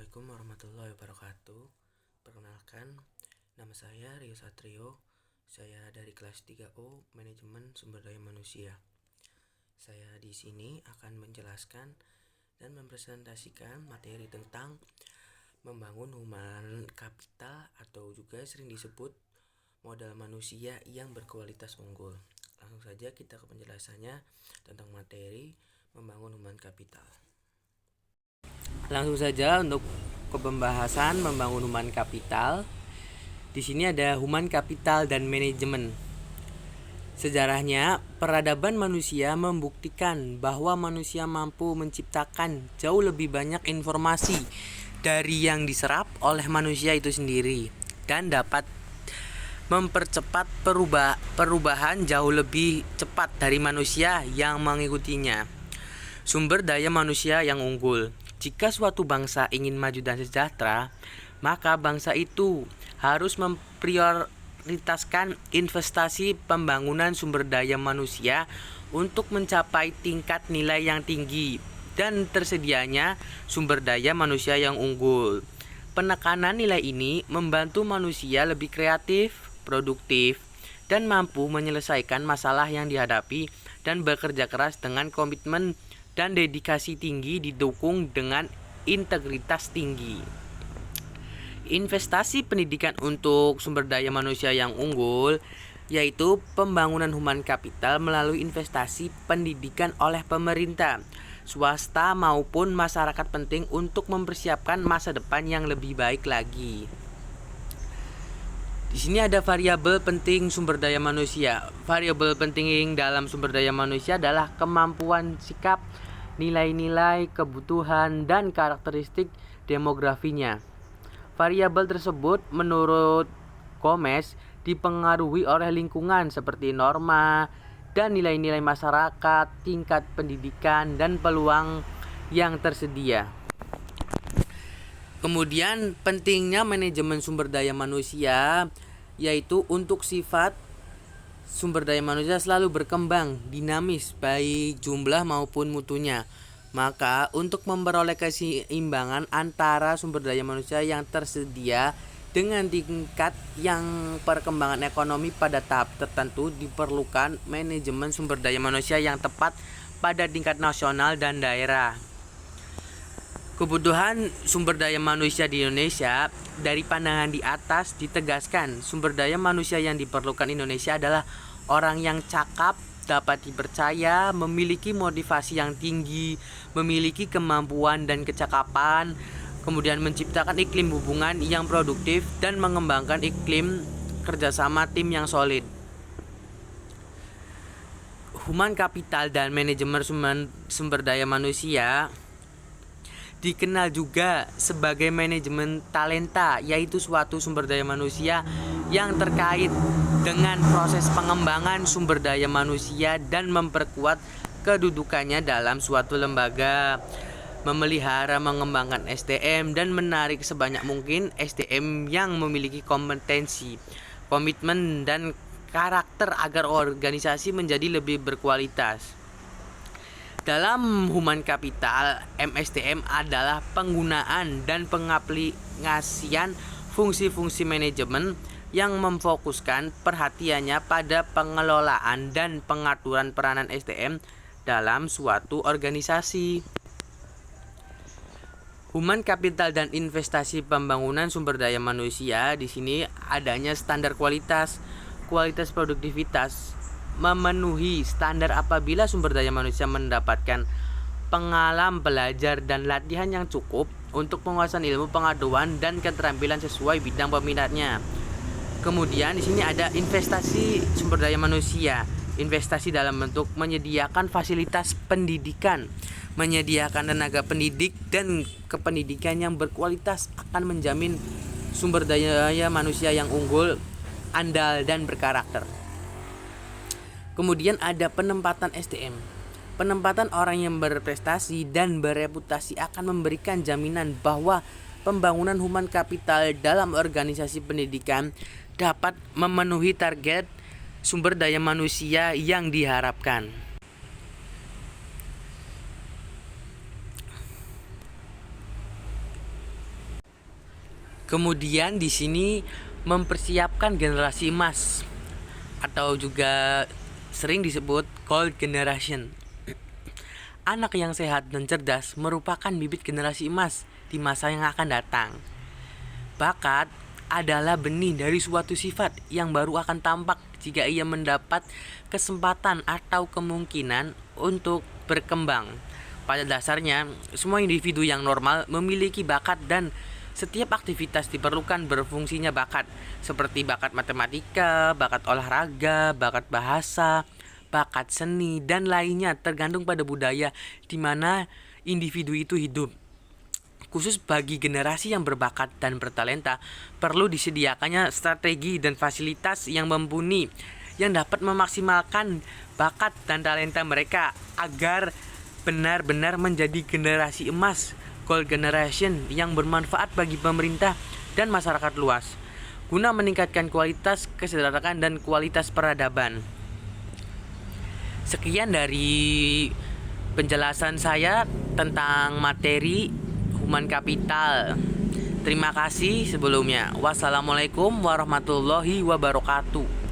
Assalamualaikum warahmatullahi wabarakatuh. Perkenalkan, nama saya Rio Satrio. Saya dari kelas 3O Manajemen Sumber Daya Manusia. Saya di sini akan menjelaskan dan mempresentasikan materi tentang membangun human capital atau juga sering disebut modal manusia yang berkualitas unggul. Langsung saja kita ke penjelasannya tentang materi membangun human capital. Langsung saja untuk ke pembahasan membangun human capital. Di sini ada human capital dan manajemen. Sejarahnya, peradaban manusia membuktikan bahwa manusia mampu menciptakan jauh lebih banyak informasi dari yang diserap oleh manusia itu sendiri dan dapat mempercepat perubahan jauh lebih cepat dari manusia yang mengikutinya. Sumber daya manusia yang unggul. Jika suatu bangsa ingin maju dan sejahtera, maka bangsa itu harus memprioritaskan investasi pembangunan sumber daya manusia untuk mencapai tingkat nilai yang tinggi dan tersedianya sumber daya manusia yang unggul. Penekanan nilai ini membantu manusia lebih kreatif, produktif, dan mampu menyelesaikan masalah yang dihadapi dan bekerja keras dengan komitmen dan dedikasi tinggi didukung dengan integritas tinggi. Investasi pendidikan untuk sumber daya manusia yang unggul yaitu pembangunan human capital melalui investasi pendidikan oleh pemerintah, swasta maupun masyarakat penting untuk mempersiapkan masa depan yang lebih baik lagi. Di sini ada variabel penting sumber daya manusia. Variabel penting dalam sumber daya manusia adalah kemampuan sikap, nilai-nilai, kebutuhan, dan karakteristik demografinya. Variabel tersebut menurut Gomez dipengaruhi oleh lingkungan seperti norma dan nilai-nilai masyarakat, tingkat pendidikan, dan peluang yang tersedia. Kemudian pentingnya manajemen sumber daya manusia yaitu untuk sifat sumber daya manusia selalu berkembang dinamis baik jumlah maupun mutunya. Maka untuk memperoleh keseimbangan antara sumber daya manusia yang tersedia dengan tingkat yang perkembangan ekonomi pada tahap tertentu diperlukan manajemen sumber daya manusia yang tepat pada tingkat nasional dan daerah. Kebutuhan sumber daya manusia di Indonesia dari pandangan di atas ditegaskan sumber daya manusia yang diperlukan Indonesia adalah orang yang cakap, dapat dipercaya, memiliki motivasi yang tinggi, memiliki kemampuan dan kecakapan, kemudian menciptakan iklim hubungan yang produktif dan mengembangkan iklim kerjasama tim yang solid. Human capital dan manajemen sumber daya manusia dikenal juga sebagai manajemen talenta, yaitu suatu sumber daya manusia yang terkait dengan proses pengembangan sumber daya manusia dan memperkuat kedudukannya dalam suatu lembaga, memelihara mengembangkan SDM dan menarik sebanyak mungkin SDM yang memiliki kompetensi, komitmen, dan karakter agar organisasi menjadi lebih berkualitas. Dalam human capital, MSDM adalah penggunaan dan pengaplikasian fungsi-fungsi manajemen yang memfokuskan perhatiannya pada pengelolaan dan pengaturan peranan SDM dalam suatu organisasi. Human capital dan investasi pembangunan sumber daya manusia, di sini adanya standar kualitas produktivitas memenuhi standar apabila sumber daya manusia mendapatkan pengalaman belajar dan latihan yang cukup untuk penguasaan ilmu pengetahuan dan keterampilan sesuai bidang peminatnya. Kemudian di sini ada investasi sumber daya manusia. Investasi dalam bentuk menyediakan fasilitas pendidikan, menyediakan tenaga pendidik dan kependidikan yang berkualitas akan menjamin sumber daya manusia yang unggul, andal, dan berkarakter. Kemudian ada penempatan SDM. Penempatan orang yang berprestasi dan bereputasi akan memberikan jaminan bahwa pembangunan human capital dalam organisasi pendidikan dapat memenuhi target sumber daya manusia yang diharapkan. Kemudian di sini mempersiapkan generasi emas atau juga sering disebut gold generation. Anak yang sehat dan cerdas merupakan bibit generasi emas di masa yang akan datang. Bakat adalah benih dari suatu sifat yang baru akan tampak jika ia mendapat kesempatan atau kemungkinan untuk berkembang. Pada dasarnya, semua individu yang normal memiliki bakat dan setiap aktivitas diperlukan berfungsinya bakat, seperti bakat matematika, bakat olahraga, bakat bahasa, bakat seni, dan lainnya tergantung pada budaya di mana individu itu hidup. Khusus bagi generasi yang berbakat dan bertalenta, perlu disediakannya strategi dan fasilitas yang mumpuni yang dapat memaksimalkan bakat dan talenta mereka agar benar-benar menjadi generasi emas, gold generation yang bermanfaat bagi pemerintah dan masyarakat luas, guna meningkatkan kualitas kesejahteraan dan kualitas peradaban. Sekian dari penjelasan saya tentang materi Human Capital. Terima kasih sebelumnya. Wassalamualaikum warahmatullahi wabarakatuh.